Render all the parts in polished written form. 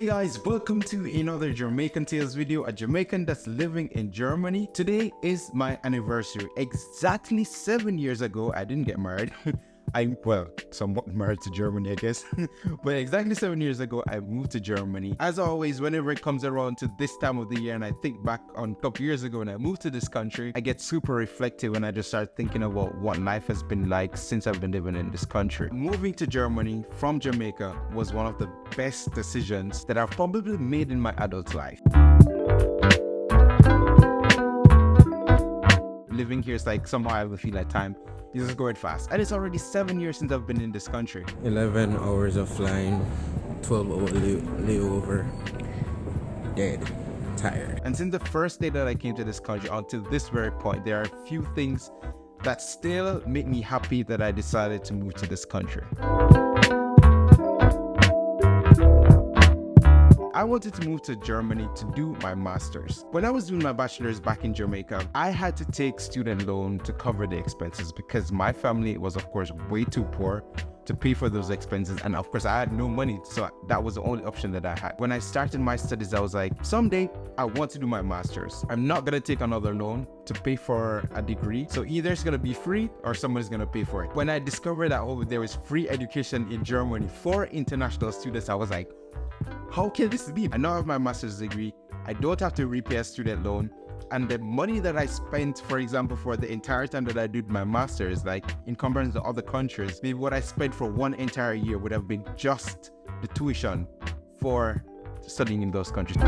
Hey guys, welcome to another Jamaican Tales video, a Jamaican that's living in Germany. Today is my anniversary. Exactly 7 years ago, I didn't get married. Well, somewhat married to Germany, I guess. But exactly 7 years ago, I moved to Germany. As always, whenever it comes around to this time of the year and I think back on a couple years ago when I moved to this country, I get super reflective and I just start thinking about what life has been like since I've been living in this country. Moving to Germany from Jamaica was one of the best decisions that I've probably made in my adult life. Living here is like somehow I would feel like time is just going fast. And it's already 7 years since I've been in this country. 11 hours of flying, 12-hour layover, dead, tired. And since the first day that I came to this country until this very point, there are a few things that still make me happy that I decided to move to this country. I wanted to move to Germany to do my master's. When I was doing my bachelor's back in Jamaica, I had to take student loan to cover the expenses because my family was of course way too poor to pay for those expenses, and of course I had no money, so that was the only option that I had. When I started my studies, I was like, someday I want to do my master's. I'm not gonna take another loan to pay for a degree, so either it's gonna be free or someone's gonna pay for it. When I discovered that there was free education in Germany for international students, I was like, how can this be? I now have my master's degree, I don't have to repay a student loan, and the money that I spent, for example, for the entire time that I did my master's, like in comparison to other countries, maybe what I spent for one entire year would have been just the tuition for studying in those countries.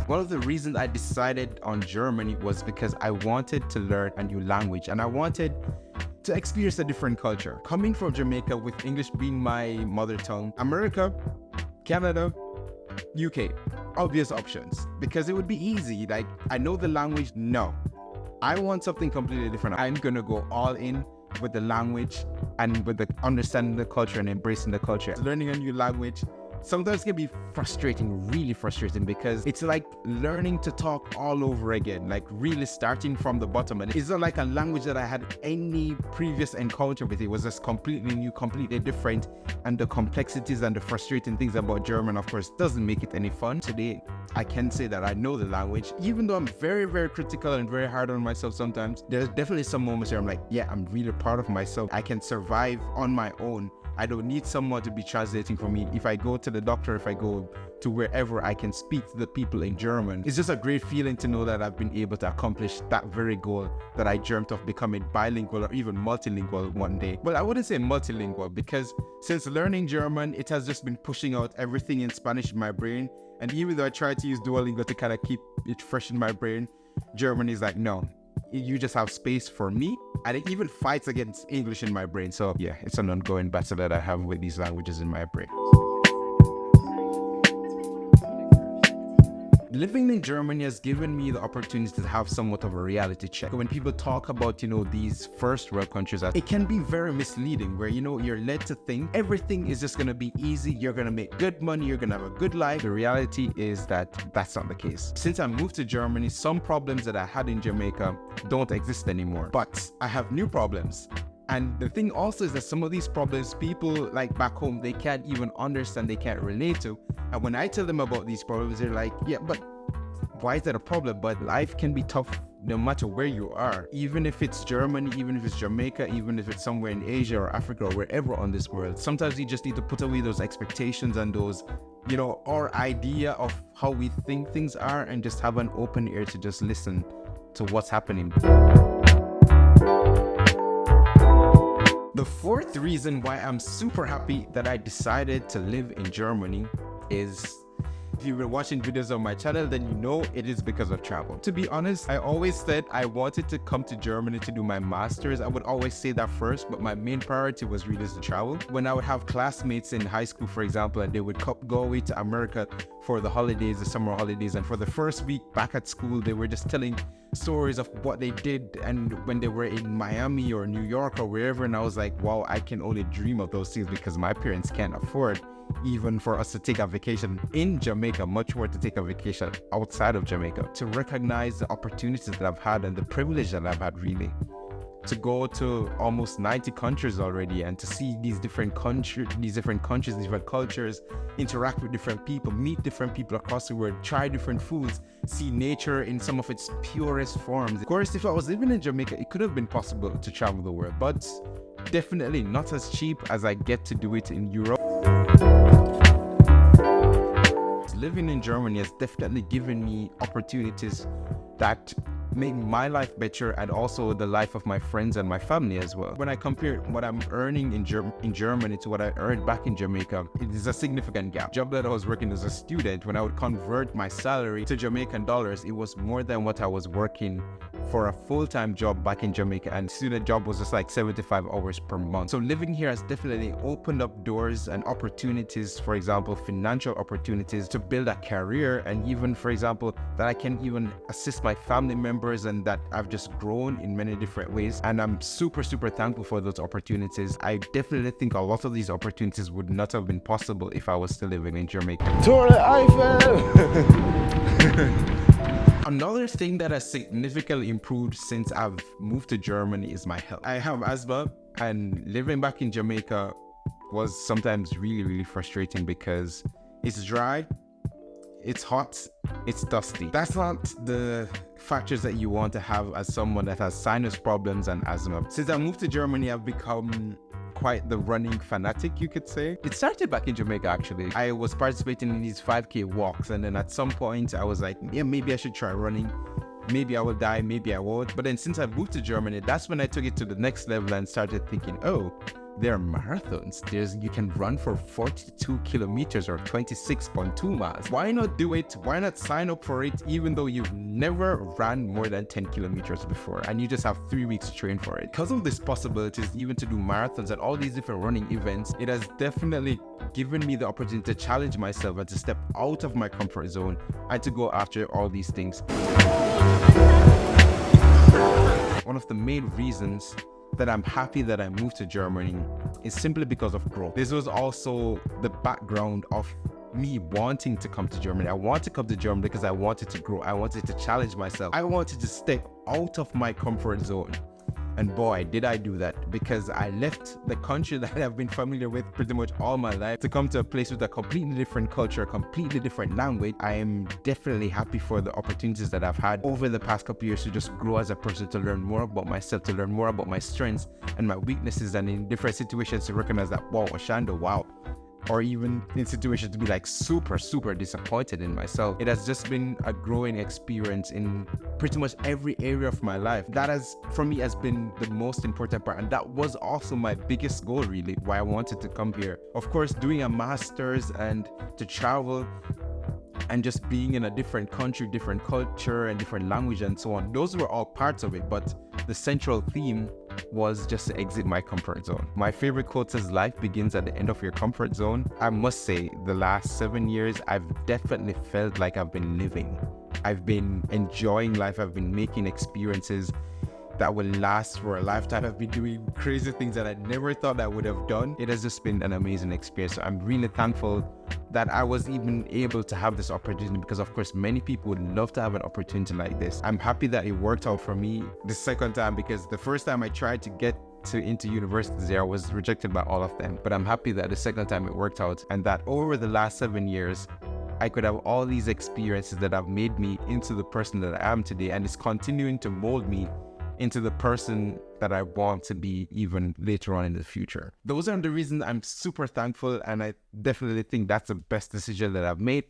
One of the reasons I decided on Germany was because I wanted to learn a new language and I wanted to experience a different culture. Coming from Jamaica with English being my mother tongue, America, Canada, UK, obvious options because it would be easy. Like, I know the language. No, I want something completely different. I'm gonna go all in with the language and with the understanding the culture and embracing the culture. Learning a new language sometimes can be frustrating, really frustrating, because it's like learning to talk all over again, like really starting from the bottom. And it's not like a language that I had any previous encounter with. It was just completely new, completely different, and the complexities and the frustrating things about German, of course, doesn't make it any fun. Today, I can say that I know the language, even though I'm very, very critical and very hard on myself sometimes. There's definitely some moments where I'm like, yeah, I'm really proud of myself. I can survive on my own. I don't need someone to be translating for me. If I go to the doctor, if I go to wherever, I can speak to the people in German. It's just a great feeling to know that I've been able to accomplish that very goal that I dreamt of, becoming bilingual or even multilingual one day. Well, I wouldn't say multilingual because since learning German, it has just been pushing out everything in Spanish in my brain. And even though I try to use Duolingo to kind of keep it fresh in my brain, German is like, no, you just have space for me, and it even fights against English in my brain. So yeah, it's an ongoing battle that I have with these languages in my brain. Living in Germany has given me the opportunity to have somewhat of a reality check. When people talk about, these first world countries, it can be very misleading where, you're led to think everything is just going to be easy. You're going to make good money. You're going to have a good life. The reality is that that's not the case. Since I moved to Germany, some problems that I had in Jamaica don't exist anymore, but I have new problems. And the thing also is that some of these problems, people like back home, they can't even understand, they can't relate to. And when I tell them about these problems, they're like, yeah, but why is that a problem? But life can be tough no matter where you are. Even if it's Germany, even if it's Jamaica, even if it's somewhere in Asia or Africa or wherever on this world, sometimes you just need to put away those expectations and those, our idea of how we think things are, and just have an open ear to just listen to what's happening. The fourth reason why I'm super happy that I decided to live in Germany is, if you've been watching videos on my channel, then you know it is because of travel. To be honest, I always said I wanted to come to Germany to do my master's. I would always say that first, but my main priority was really to travel. When I would have classmates in high school, for example, and they would go away to America for the holidays, the summer holidays, and for the first week back at school, they were just telling stories of what they did and when they were in Miami or New York or wherever, and I was like, wow, I can only dream of those things because my parents can't afford even for us to take a vacation in Jamaica, much more to take a vacation outside of Jamaica. To recognize the opportunities that I've had and the privilege that I've had, really, to go to almost 90 countries already and to see these different countries, different cultures, interact with different people, meet different people across the world, try different foods, see nature in some of its purest forms. Of course, if I was living in Jamaica, it could have been possible to travel the world, but definitely not as cheap as I get to do it in Europe. Living in Germany has definitely given me opportunities that make my life better and also the life of my friends and my family as well. When I compare what I'm earning in Germany to what I earned back in Jamaica, it is a significant gap. The job that I was working as a student, when I would convert my salary to Jamaican dollars, it was more than what I was working for a full-time job back in Jamaica, and student job was just like 75 hours per month. So living here has definitely opened up doors and opportunities, for example, financial opportunities to build a career, and even, for example, that I can even assist my family members, and that I've just grown in many different ways. And I'm super thankful for those opportunities. I definitely think a lot of these opportunities would not have been possible if I was still living in Jamaica. Tour de Eiffel! Another thing that has significantly improved since I've moved to Germany is my health. I have asthma, and living back in Jamaica was sometimes really frustrating because it's dry, it's hot, it's dusty. That's not the factors that you want to have as someone that has sinus problems and asthma. Since I moved to Germany, I've become quite the running fanatic, you could say. It started back in Jamaica, actually. I was participating in these 5K walks, and then at some point I was like, yeah, maybe I should try running. Maybe I will die, maybe I won't. But then since I moved to Germany, that's when I took it to the next level and started thinking, oh, there are marathons. You can run for 42 kilometers or 26.2 miles. Why not do it? Why not sign up for it even though you've never ran more than 10 kilometers before and you just have 3 weeks to train for it? Because of these possibilities, even to do marathons and all these different running events, it has definitely given me the opportunity to challenge myself and to step out of my comfort zone and to go after all these things. One of the main reasons that I'm happy that I moved to Germany is simply because of growth. This was also the background of me wanting to come to Germany. I wanted to come to Germany because I wanted to grow. I wanted to challenge myself. I wanted to step out of my comfort zone. And boy, did I do that, because I left the country that I've been familiar with pretty much all my life to come to a place with a completely different culture, a completely different language. I am definitely happy for the opportunities that I've had over the past couple of years to just grow as a person, to learn more about myself, to learn more about my strengths and my weaknesses, and in different situations to recognize that, wow, Oshando, wow. Or even in situations to be like super disappointed in myself. It has just been a growing experience in pretty much every area of my life. That has, for me, has been the most important part, and that was also my biggest goal, really, why I wanted to come here. Of course, doing a master's and to travel and just being in a different country, different culture and different language and so on, those were all parts of it, but the central theme was just to exit my comfort zone. My favorite quote says, life begins at the end of your comfort zone. I must say, the last 7 years, I've definitely felt like I've been living. I've been enjoying life. I've been making experiences that will last for a lifetime. I've been doing crazy things that I never thought I would have done. It has just been an amazing experience. So I'm really thankful that I was even able to have this opportunity, because of course many people would love to have an opportunity like this. I'm happy that it worked out for me the second time, because the first time I tried to get into universities there, I was rejected by all of them. But I'm happy that the second time it worked out, and that over the last 7 years, I could have all these experiences that have made me into the person that I am today, and it's continuing to mold me into the person that I want to be even later on in the future. Those are the reasons I'm super thankful, and I definitely think that's the best decision that I've made,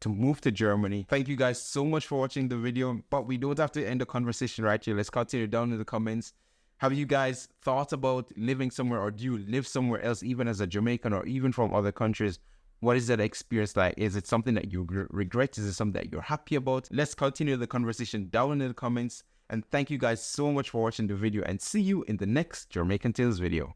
to move to Germany. Thank you guys so much for watching the video, but we don't have to end the conversation right here. Let's continue down in the comments. Have you guys thought about living somewhere, or do you live somewhere else, even as a Jamaican or even from other countries? What is that experience like? Is it something that you regret? Is it something that you're happy about? Let's continue the conversation down in the comments. And thank you guys so much for watching the video, and see you in the next Jamaican Tales video.